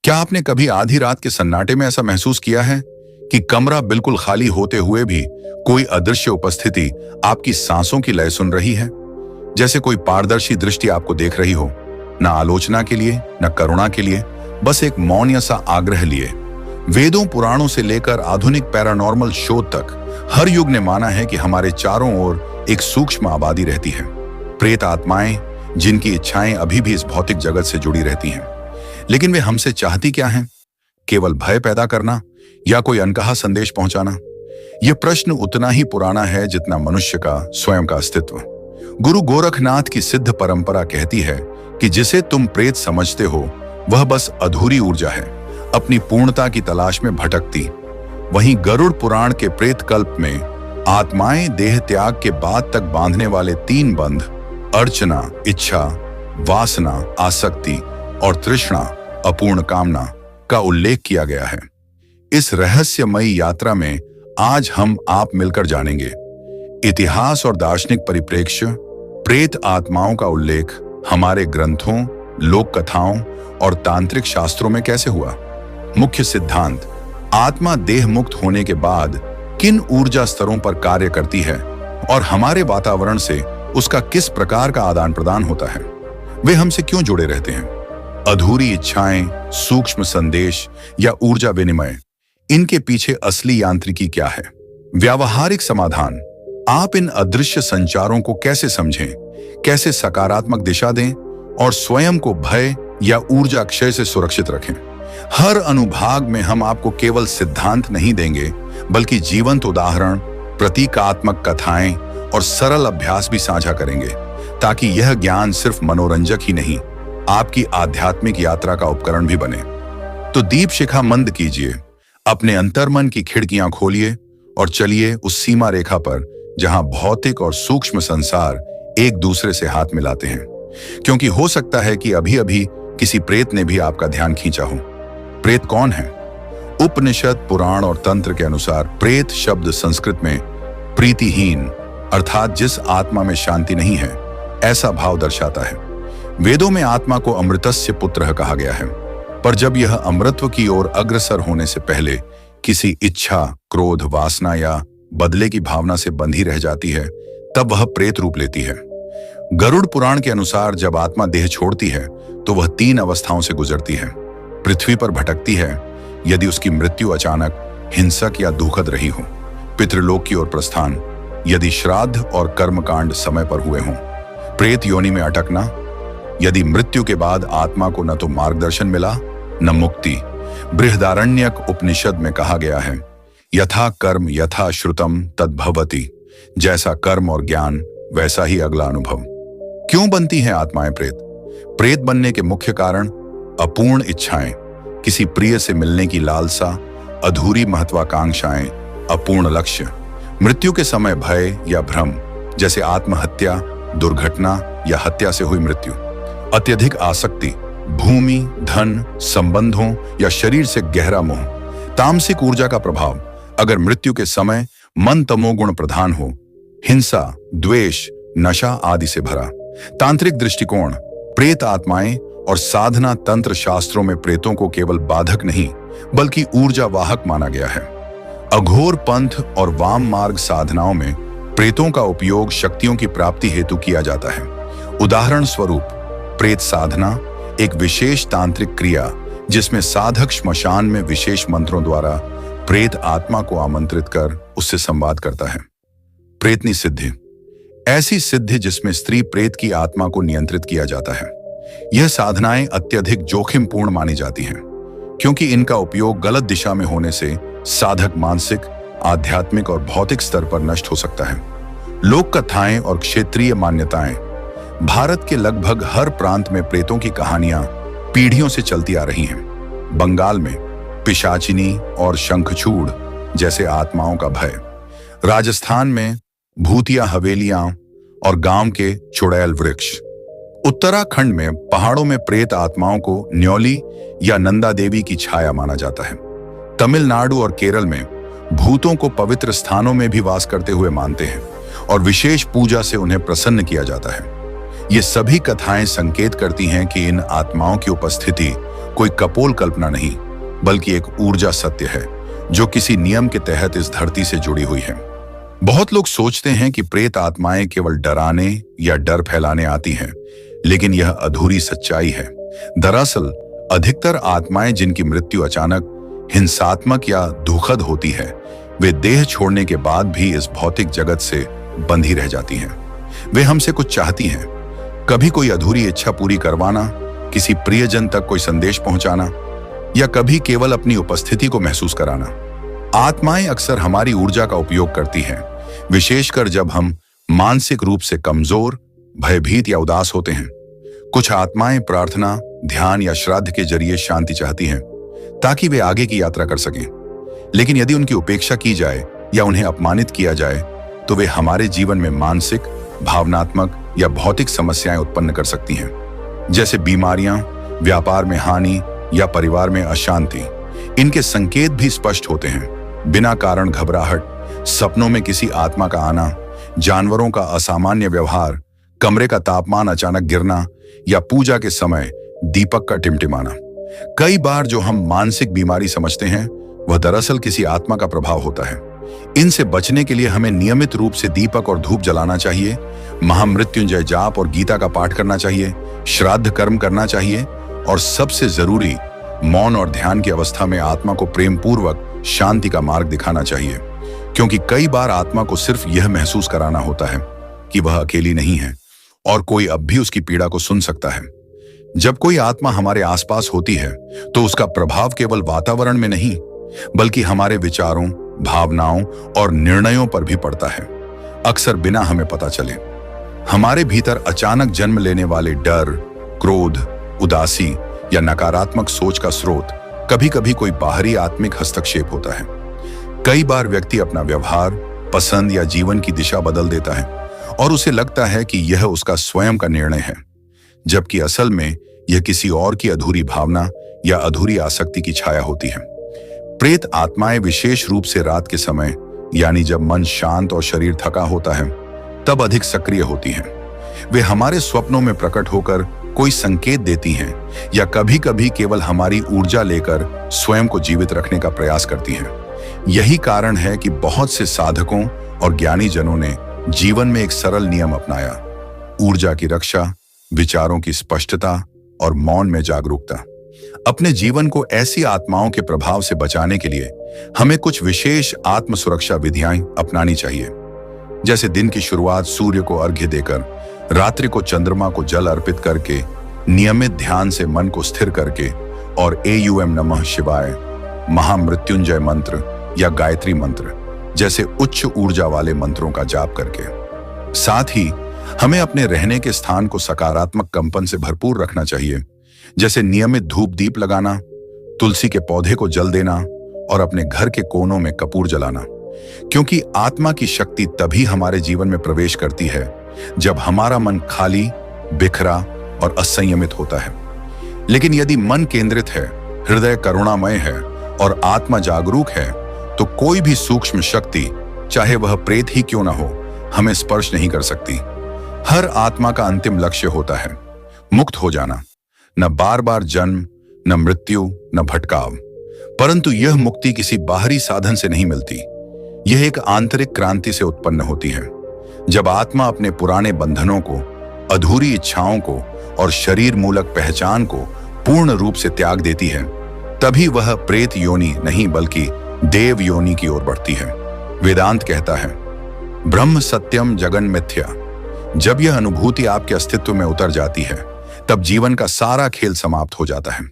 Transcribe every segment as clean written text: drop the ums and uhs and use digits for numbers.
क्या आपने कभी आधी रात के सन्नाटे में ऐसा महसूस किया है कि कमरा बिल्कुल खाली होते हुए भी कोई अदृश्य उपस्थिति आपकी सांसों की लय सुन रही है? जैसे कोई पारदर्शी दृष्टि आपको देख रही हो, न आलोचना के लिए न करुणा के लिए, बस एक मौन सा आग्रह लिए। वेदों पुराणों से लेकर आधुनिक पैरानॉर्मल शोध तक हर युग ने माना है कि हमारे चारों ओर एक सूक्ष्म आबादी रहती है, प्रेत आत्माएं, जिनकी इच्छाएं अभी भी इस भौतिक जगत से जुड़ी रहती हैं। लेकिन वे हमसे चाहती क्या हैं? केवल भय पैदा करना या कोई अनकहा संदेश पहुंचाना? यह प्रश्न उतना ही पुराना है जितना मनुष्य का स्वयं का अस्तित्व। गुरु गोरखनाथ की सिद्ध परंपरा कहती है कि जिसे तुम प्रेत समझते हो वह बस अधूरी ऊर्जा है, अपनी पूर्णता की तलाश में भटकती। वहीं गरुड़ पुराण के प्रेत कल्प में आत्माएं देह त्याग के बाद तक बांधने वाले 3 बंध, अर्चना, इच्छा, वासना, आसक्ति और तृष्णा, अपूर्ण कामना का उल्लेख किया गया है। इस रहस्यमयी यात्रा में आज हम आप मिलकर जानेंगे इतिहास और दार्शनिक परिप्रेक्ष्य, प्रेत आत्माओं का उल्लेख हमारे ग्रंथों, लोक कथाओं और तांत्रिक शास्त्रों में कैसे हुआ, मुख्य सिद्धांत, आत्मा देह मुक्त होने के बाद किन ऊर्जा स्तरों पर कार्य करती है और हमारे वातावरण से उसका किस प्रकार का आदान प्रदान होता है, वे हमसे क्यों जुड़े रहते हैं, अधूरी इच्छाएं, सूक्ष्म संदेश या ऊर्जा विनिमय, इनके पीछे असली यांत्रिकी क्या है, व्यावहारिक समाधान, आप इन अदृश्य संचारों को कैसे समझें, कैसे सकारात्मक दिशा दें और स्वयं को भय या ऊर्जा क्षय से सुरक्षित रखें। हर अनुभाग में हम आपको केवल सिद्धांत नहीं देंगे, बल्कि जीवंत उदाहरण, प्रतीकात्मक कथाएं और सरल अभ्यास भी साझा करेंगे, ताकि यह ज्ञान सिर्फ मनोरंजक ही नहीं, आपकी आध्यात्मिक यात्रा का उपकरण भी बने। तो दीप शिखा मंद कीजिए, अपने अंतर्मन की खिड़कियां खोलिए और चलिए उस सीमा रेखा पर जहां भौतिक और सूक्ष्म संसार एक दूसरे से हाथ मिलाते हैं। क्योंकि हो सकता है कि अभी अभी किसी प्रेत ने भी आपका ध्यान खींचा हो। प्रेत कौन है? उपनिषद, पुराण और तंत्र के अनुसार प्रेत शब्द संस्कृत में प्रीतिहीन, अर्थात जिस आत्मा में शांति नहीं है, ऐसा भाव दर्शाता है। वेदों में आत्मा को अमृतस्य पुत्रः कहा गया है, पर जब यह अमृतत्व की ओर अग्रसर होने से पहले किसी इच्छा, क्रोध, वासना या बदले की भावना से बंधी रह जाती है, तब वह प्रेत रूप लेती है। गरुड़ पुराण के अनुसार जब आत्मा देह छोड़ती है तो वह 3 अवस्थाओं से गुजरती है। पृथ्वी पर भटकती है यदि उसकी मृत्यु अचानक, हिंसक या दुखद रही हो, पितृलोक की ओर प्रस्थान यदि श्राद्ध और कर्मकांड समय पर हुए हों, प्रेत योनि में अटकना यदि मृत्यु के बाद आत्मा को न तो मार्गदर्शन मिला न मुक्ति। बृहदारण्यक उपनिषद में कहा गया है, यथा कर्म यथा श्रुतम तद्भवति, जैसा कर्म और ज्ञान वैसा ही अगला अनुभव। क्यों बनती हैं आत्माएं प्रेत? प्रेत बनने के मुख्य कारण अपूर्ण इच्छाएं, किसी प्रिय से मिलने की लालसा, अधूरी महत्वाकांक्षाएं, अपूर्ण लक्ष्य, मृत्यु के समय भय या भ्रम, जैसे आत्महत्या, दुर्घटना या हत्या से हुई मृत्यु, अत्यधिक आसक्ति, भूमि, धन, संबंधों या शरीर से गहरा मोह, तामसिक ऊर्जा का प्रभाव, अगर मृत्यु के समय मन तमोगुण प्रधान हो, हिंसा, द्वेष, नशा आदि से भरा। तांत्रिक दृष्टिकोण, प्रेत आत्माएं और साधना तंत्र शास्त्रों में प्रेतों को केवल बाधक नहीं बल्कि ऊर्जा वाहक माना गया है। अघोर पंथ और वाम मार्ग साधनाओं में प्रेतों का उपयोग शक्तियों की प्राप्ति हेतु किया जाता है। उदाहरण स्वरूप, प्रेत साधना एक विशेष तांत्रिक क्रिया जिसमें साधक श्मशान में विशेष मंत्रों द्वारा प्रेत आत्मा को आमंत्रित कर उससे संवाद करता है। प्रेतनी सिद्धि, ऐसी सिद्धि जिसमें स्त्री प्रेत की आत्मा को नियंत्रित किया जाता है। यह साधनाएं अत्यधिक जोखिमपूर्ण मानी जाती हैं, क्योंकि इनका उपयोग गलत दिशा में होने से साधक मानसिक, आध्यात्मिक और भौतिक स्तर पर नष्ट हो सकता है। लोक कथाएं और क्षेत्रीय मान्यताएं, भारत के लगभग हर प्रांत में प्रेतों की कहानियां पीढ़ियों से चलती आ रही हैं। बंगाल में पिशाचिनी और शंखचूड़ जैसे आत्माओं का भय, राजस्थान में भूतिया हवेलियां और गांव के चुड़ैल वृक्ष, उत्तराखंड में पहाड़ों में प्रेत आत्माओं को न्योली या नंदा देवी की छाया माना जाता है। तमिलनाडु और केरल में भूतों को पवित्र स्थानों में भी वास करते हुए मानते हैं और विशेष पूजा से उन्हें प्रसन्न किया जाता है। ये सभी कथाएं संकेत करती हैं कि इन आत्माओं की उपस्थिति कोई कपोल कल्पना नहीं, बल्कि एक ऊर्जा सत्य है जो किसी नियम के तहत इस धरती से जुड़ी हुई है। बहुत लोग सोचते हैं कि प्रेत आत्माएं केवल डराने या डर फैलाने आती हैं, लेकिन यह अधूरी सच्चाई है। दरअसल अधिकतर आत्माएं जिनकी मृत्यु अचानक, हिंसात्मक या दुखद होती है, वे देह छोड़ने के बाद भी इस भौतिक जगत से बंधी रह जाती हैं। वे हमसे कुछ चाहती हैं, कभी कोई अधूरी इच्छा पूरी करवाना, किसी प्रियजन तक कोई संदेश पहुंचाना, या कभी केवल अपनी उपस्थिति को महसूस कराना। आत्माएं अक्सर हमारी ऊर्जा का उपयोग करती हैं, विशेषकर जब हम मानसिक रूप से कमजोर, भयभीत या उदास होते हैं। कुछ आत्माएं प्रार्थना, ध्यान या श्राद्ध के जरिए शांति चाहती हैं ताकि वे आगे की यात्रा कर सकें। लेकिन यदि उनकी उपेक्षा की जाए या उन्हें अपमानित किया जाए तो वे हमारे जीवन में मानसिक, भावनात्मक या भौतिक समस्याएं उत्पन्न कर सकती हैं, जैसे बीमारियां, व्यापार में हानि या परिवार में अशांति। इनके संकेत भी स्पष्ट होते हैं। बिना कारण घबराहट, सपनों में किसी आत्मा का आना, जानवरों का असामान्य व्यवहार, कमरे का तापमान अचानक गिरना या पूजा के समय दीपक का टिमटिमाना। कई बार जो हम मानसिक बीमारी समझते हैं वह दरअसल किसी आत्मा का प्रभाव होता है। इनसे बचने के लिए हमें नियमित रूप से दीपक और धूप जलाना चाहिए, महामृत्युंजय जाप और गीता का पाठ करना चाहिए, श्राद्ध कर्म करना चाहिए और सबसे जरूरी, मौन और ध्यान की अवस्था में आत्मा को प्रेम पूर्वक शांति का मार्ग दिखाना चाहिए, क्योंकि कई बार आत्मा को सिर्फ यह महसूस कराना होता है कि वह अकेली नहीं है और कोई अब भी उसकी पीड़ा को सुन सकता है। जब कोई आत्मा हमारे आसपास होती है तो उसका प्रभाव केवल वातावरण में नहीं, बल्कि हमारे विचारों, भावनाओं और निर्णयों पर भी पड़ता है, अक्सर बिना हमें पता चले। हमारे भीतर अचानक जन्म लेने वाले डर, क्रोध, उदासी या नकारात्मक सोच का स्रोत कभी कभी कोई बाहरी आत्मिक हस्तक्षेप होता है। कई बार व्यक्ति अपना व्यवहार, पसंद या जीवन की दिशा बदल देता है और उसे लगता है कि यह उसका स्वयं का निर्णय है, जबकि असल में यह किसी और की अधूरी भावना या अधूरी आसक्ति की छाया होती है। प्रेत आत्माएं विशेष रूप से रात के समय, यानी जब मन शांत और शरीर थका होता है, तब अधिक सक्रिय होती हैं। वे हमारे स्वप्नों में प्रकट होकर कोई संकेत देती हैं या कभी कभी केवल हमारी ऊर्जा लेकर स्वयं को जीवित रखने का प्रयास करती हैं। यही कारण है कि बहुत से साधकों और ज्ञानी जनों ने जीवन में एक सरल नियम अपनाया: ऊर्जा की रक्षा, विचारों की स्पष्टता और मौन में जागरूकता। अपने जीवन को ऐसी आत्माओं के प्रभाव से बचाने के लिए हमें कुछ विशेष आत्म सुरक्षा विधियां अपनानी चाहिए, जैसे दिन की शुरुआत सूर्य को अर्घ्य देकर, रात्रि को चंद्रमा को जल अर्पित करके, नियमित ध्यान से मन को स्थिर करके और AUM नमः शिवाय, महामृत्युंजय मंत्र या गायत्री मंत्र जैसे उच्च ऊर्जा वाले मंत्रों का जाप करके। साथ ही हमें अपने रहने के स्थान को सकारात्मक कंपन से भरपूर रखना चाहिए, जैसे नियमित धूप दीप लगाना, तुलसी के पौधे को जल देना और अपने घर के कोनों में कपूर जलाना, क्योंकि आत्मा की शक्ति तभी हमारे जीवन में प्रवेश करती है जब हमारा मन खाली, बिखरा और असंयमित होता है। लेकिन यदि मन केंद्रित है, हृदय करुणामय है और आत्मा जागरूक है, तो कोई भी सूक्ष्म शक्ति, चाहे वह प्रेत ही क्यों ना हो, हमें स्पर्श नहीं कर सकती। हर आत्मा का अंतिम लक्ष्य होता है मुक्त हो जाना, न बार बार जन्म, न मृत्यु, न भटकाव। परंतु यह मुक्ति किसी बाहरी साधन से नहीं मिलती। यह एक आंतरिक क्रांति से उत्पन्न होती है। जब आत्मा अपने पुराने बंधनों को, अधूरी इच्छाओं को और शरीर मूलक पहचान को पूर्ण रूप से त्याग देती है, तभी वह प्रेत योनि नहीं बल्कि देव योनि की ओर बढ़ती है। वेदांत कहता है, ब्रह्म सत्यम जगन मिथ्या। जब यह अनुभूति आपके अस्तित्व में उतर जाती है, तब जीवन का सारा खेल समाप्त हो जाता है।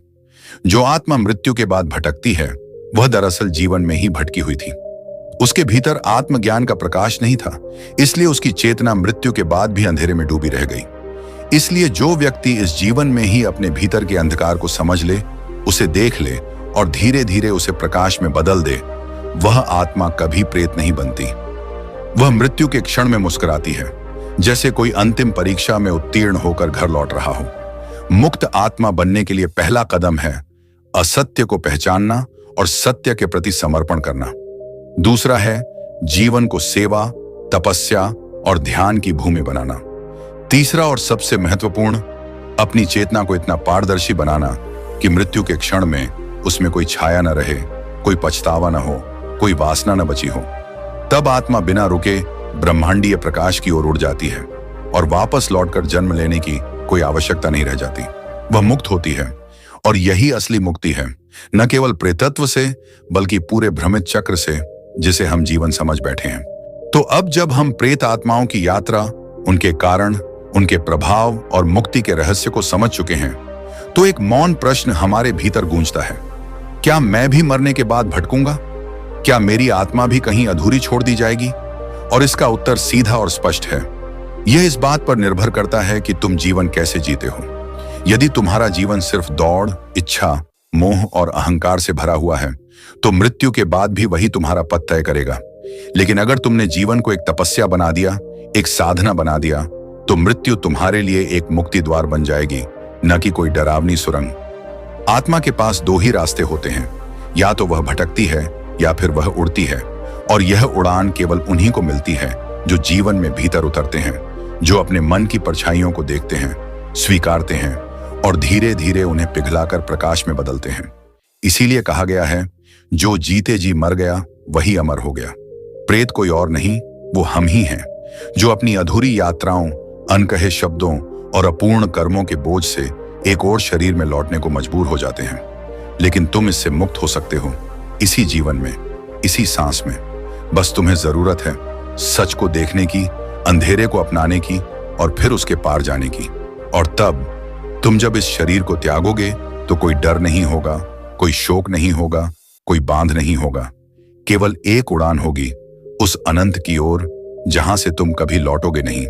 जो आत्मा मृत्यु के बाद भटकती है, वह दरअसल जीवन में ही भटकी हुई थी। उसके भीतर आत्मज्ञान का प्रकाश नहीं था, इसलिए उसकी चेतना मृत्यु के बाद भी अंधेरे में डूबी रह गई। इसलिए जो व्यक्ति इस जीवन में ही अपने भीतर के अंधकार को समझ ले, उसे देख ले और धीरे धीरे उसे प्रकाश में बदल दे, वह आत्मा कभी प्रेत नहीं बनती। वह मृत्यु के क्षण में मुस्कुराती है, जैसे कोई अंतिम परीक्षा में उत्तीर्ण होकर घर लौट रहा हो। मुक्त आत्मा बनने के लिए पहला कदम है असत्य को पहचानना और सत्य के प्रति समर्पण करना। दूसरा है जीवन को सेवा, तपस्या और ध्यान की भूमि बनाना। तीसरा और सबसे महत्वपूर्ण, अपनी चेतना को इतना पारदर्शी बनाना कि मृत्यु के क्षण में उसमें कोई छाया न रहे, कोई पछतावा न हो, कोई वासना न बची हो। तब आत्मा बिना रुके ब्रह्मांडीय प्रकाश की ओर उड़ जाती है और वापस लौटकर जन्म लेने की कोई आवश्यकता नहीं रह जाती। वह मुक्त होती है और यही असली मुक्ति है, न केवल प्रेतत्व से बल्कि पूरे भ्रमित चक्र से जिसे हम जीवन समझ बैठे हैं। तो अब जब हम प्रेत आत्माओं की यात्रा, उनके कारण, उनके प्रभाव और मुक्ति के रहस्य को समझ चुके हैं, तो एक मौन प्रश्न हमारे भीतर गूंजता है, क्या मैं भी मरने के बाद भटकूंगा? क्या मेरी आत्मा भी कहीं अधूरी छोड़ दी जाएगी? और इसका उत्तर सीधा और स्पष्ट है। यह इस बात पर निर्भर करता है कि तुम जीवन कैसे जीते हो। यदि तुम्हारा जीवन सिर्फ दौड़, इच्छा, मोह और अहंकार से भरा हुआ है, तो मृत्यु के बाद भी वही तुम्हारा पथ तय करेगा। लेकिन अगर तुमने जीवन को एक तपस्या बना दिया, एक साधना बना दिया, तो मृत्यु तुम्हारे लिए एक मुक्ति द्वार बन जाएगी, न कि कोई डरावनी सुरंग। आत्मा के पास दो ही रास्ते होते हैं, या तो वह भटकती है या फिर वह उड़ती है। और यह उड़ान केवल उन्हीं को मिलती है जो जीवन में भीतर उतरते हैं, जो अपने मन की परछाइयों को देखते हैं, स्वीकारते हैं और धीरे धीरे उन्हें पिघलाकर प्रकाश में बदलते हैं। इसीलिए कहा गया है, जो जीते जी मर गया वही अमर हो गया। प्रेत कोई और नहीं, वो हम ही हैं, जो अपनी अधूरी यात्राओं, अनकहे शब्दों और अपूर्ण कर्मों के बोझ से एक और शरीर में लौटने को मजबूर हो जाते हैं। लेकिन तुम इससे मुक्त हो सकते हो, इसी जीवन में, इसी सांस में। बस तुम्हें जरूरत है सच को देखने की, अंधेरे को अपनाने की और फिर उसके पार जाने की। और तब तुम जब इस शरीर को त्यागोगे तो कोई डर नहीं होगा, कोई शोक नहीं होगा, कोई बांध नहीं होगा। केवल एक उड़ान होगी उस अनंत की ओर जहां से तुम कभी लौटोगे नहीं।